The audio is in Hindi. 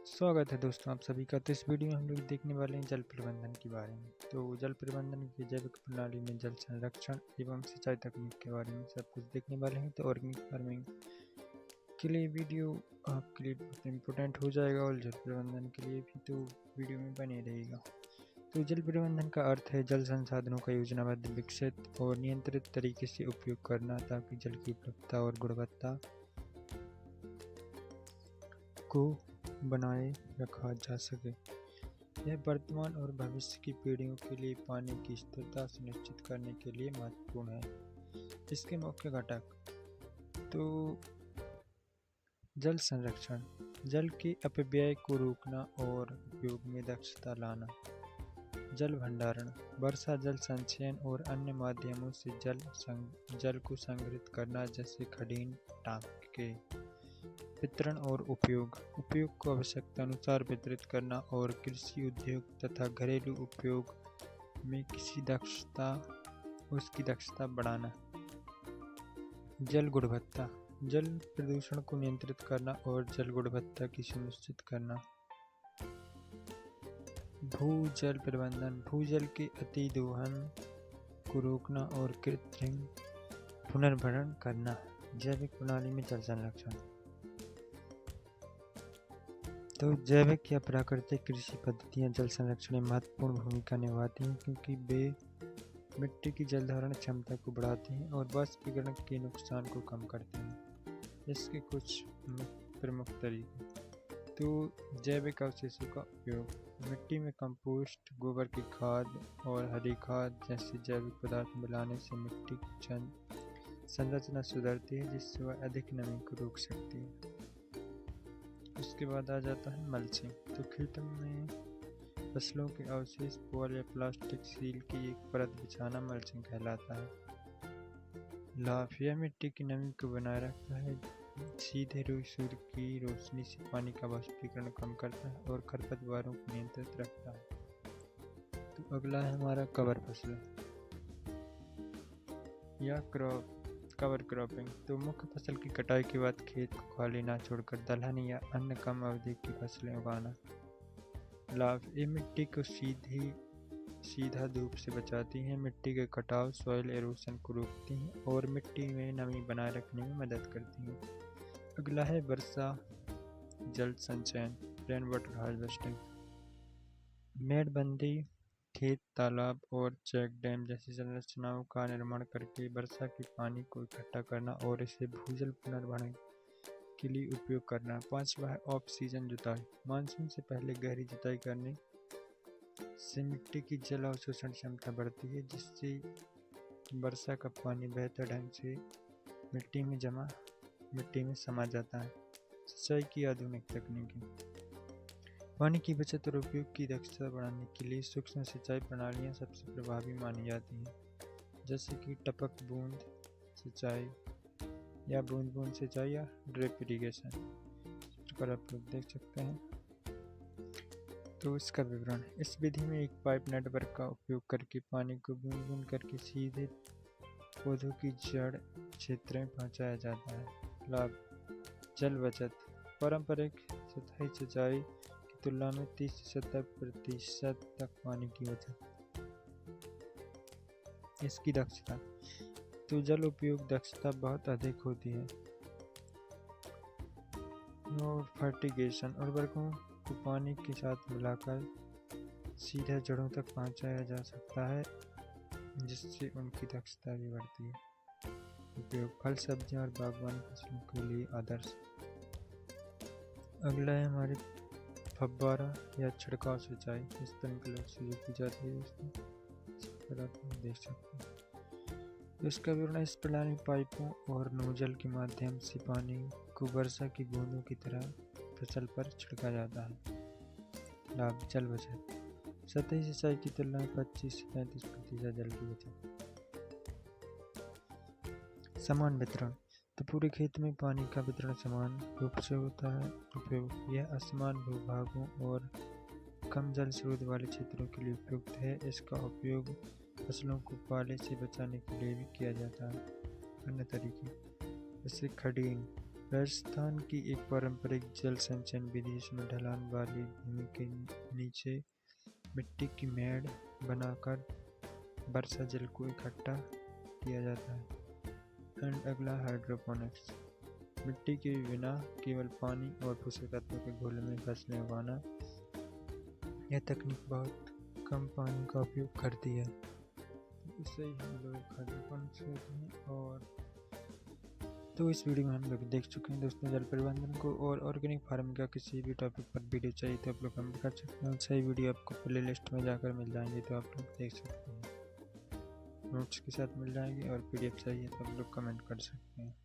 स्वागत है दोस्तों आप सभी का। तो इस वीडियो में हम लोग देखने वाले हैं जल प्रबंधन के बारे में। तो जल प्रबंधन की जैविक प्रणाली में जल संरक्षण एवं सिंचाई तकनीक के बारे में सब कुछ देखने वाले हैं। तो ऑर्गेनिक फार्मिंग के लिए वीडियो आपके लिए बहुत इम्पोर्टेंट हो जाएगा और जल प्रबंधन के लिए भी तो वीडियो में बने रहेगा। तो जल प्रबंधन का अर्थ है जल संसाधनों का योजनाबद्ध, विकसित और नियंत्रित तरीके से उपयोग करना ताकि जल की उपलब्धता और गुणवत्ता को बनाए रखा जा सके। यह वर्तमान और भविष्य की पीढ़ियों के लिए पानी की स्थिरता सुनिश्चित करने के लिए महत्वपूर्ण है। इसके मुख्य घटक तो जल संरक्षण, जल के अपव्यय को रोकना और उपयोग में दक्षता लाना। जल भंडारण, वर्षा जल संचयन और अन्य माध्यमों से जल को संग्रहित करना जैसे खडीन टाँके। वितरण और उपयोग को आवश्यकता अनुसार वितरित करना और कृषि उद्योग तथा घरेलू उपयोग में उसकी दक्षता बढ़ाना। जल गुणवत्ता, जल प्रदूषण को नियंत्रित करना और जल गुणवत्ता की सुनिश्चित करना। भूजल प्रबंधन, भूजल के अतिदोहन को रोकना और कृत्रिम पुनर्भरण करना। जैविक प्रणाली में जल संरक्षण, तो जैविक या प्राकृतिक कृषि पद्धतियाँ जल संरक्षण में महत्वपूर्ण भूमिका निभाती हैं क्योंकि वे मिट्टी की जल धारण क्षमता को बढ़ाती हैं और वाष्पीकरण के नुकसान को कम करती हैं। इसके कुछ प्रमुख तरीके तो जैविक अवशेषों का उपयोग, मिट्टी में कंपोस्ट, गोबर की खाद और हरी खाद जैसे जैविक पदार्थ मिलाने से मिट्टी की संरचना सुधरती है जिससे वह अधिक नमी को रोक सकती है। उसके बाद आ जाता है मल्चिंग, तो खेतों में फसलों के अवशेष, पुआल या प्लास्टिक सील की एक परत बिछाना मल्चिंग कहलाता है। लाभ, यह मिट्टी की नमी को बनाए रखता है, सीधे सूर्य की रोशनी से पानी का वाष्पीकरण कम करता है और खरपतवारों को नियंत्रित रखता है। तो अगला है हमारा कवर फसलें या कवर क्रॉपिंग, तो मुख्य फसल की कटाई के बाद खेत को खाली ना छोड़कर दलहन या अन्य कम अवधि की फसलें उगाना। लाभ, ये मिट्टी को सीधा धूप से बचाती हैं, मिट्टी के कटाव, सॉइल एरोशन को रोकती हैं और मिट्टी में नमी बनाए रखने में मदद करती हैं। अगला है वर्षा जल संचयन, रेन वाटर हार्वेस्टिंग। मेड़बंदी, खेत, तालाब और चेक डैम जैसी संरचनाओं का निर्माण करके वर्षा के पानी को इकट्ठा करना और इसे भूजल पुनर्भरण के लिए उपयोग करना। 5वां है ऑफ सीजन जुताई, मानसून से पहले गहरी जुताई करने से मिट्टी की जल अवशोषण क्षमता बढ़ती है जिससे वर्षा का पानी बेहतर ढंग से मिट्टी में समा जाता है। सिंचाई की आधुनिक तकनीकी, पानी की बचत और उपयोग की दक्षता बढ़ाने के लिए सूक्ष्म सिंचाई प्रणालियाँ सबसे प्रभावी मानी जाती हैं, जैसे कि टपक बूंद सिंचाई या बूंद बूंद सिंचाई या ड्रिप इरिगेशन। पर आप लोग देख सकते हैं। तो इसका विवरण, इस विधि में एक पाइप नेटवर्क का उपयोग करके पानी को बूंद बूंद करके सीधे पौधों की जड़ क्षेत्र में पहुँचाया जाता है। लाभ, जल बचत, पारंपरिक सतही सिंचाई तुलना में 30 से 70% तक पानी की बचत। इसकी दक्षता, तो जल उपयोग दक्षता बहुत अधिक होती है। और फर्टिगेशन, उर्वरकों को पानी के साथ मिलाकर सीधे जड़ों तक पहुंचाया जा सकता है जिससे उनकी दक्षता भी बढ़ती है। उपयोग, फल, सब्जियां और बागवानी फसलों के लिए आदर्श। अगला है हमारे फव्वारा या छिड़काव सिंचाई, स्प्रिंकलर से जो की जाती है इसमें पर आप देख सकते हैं। इसका विवरण, इस प्रणाली में पाइपों और नोजल के माध्यम से पानी को वर्षा की बूंदों की तरह फसल पर छिड़का जाता है। लाभ, जल बचत, सतही सिंचाई की तुलना में 25 से 35% जल की बचत। समान वितरण, तो पूरे खेत में पानी का वितरण समान रूप से होता है। उपयोग, यह असमान भूभागों और कम जल स्रोत वाले क्षेत्रों के लिए उपयुक्त है। इसका उपयोग फसलों को पाले से बचाने के लिए भी किया जाता है। अन्य तरीके जैसे खडीन राजस्थान की एक पारंपरिक जल संचयन विधि जिसमें ढलान वाली भूमि के नीचे मिट्टी की मेड़ बनाकर वर्षा जल को इकट्ठा किया जाता है। एंड अगला हाइड्रोपोनिक्स, मिट्टी के बिना केवल पानी और पोषक तत्वों के घोल में फसलें उगाना। यह तकनीक बहुत कम पानी का उपयोग करती है, इससे हम लोग हाइड्रोपोनिक्स होते हैं। और तो इस वीडियो में हम लोग देख चुके हैं दोस्तों जल प्रबंधन को, और ऑर्गेनिक फार्मिंग का किसी भी टॉपिक पर वीडियो चाहिए तो आप लोग कमेंट कर सकते हैं। सही वीडियो आपको प्ले लिस्ट में जाकर मिल जाएंगे तो आप लोग देख सकते हैं, नोट्स के साथ मिल जाएंगे, और PDF चाहिए तो आप लोग कमेंट कर सकते हैं।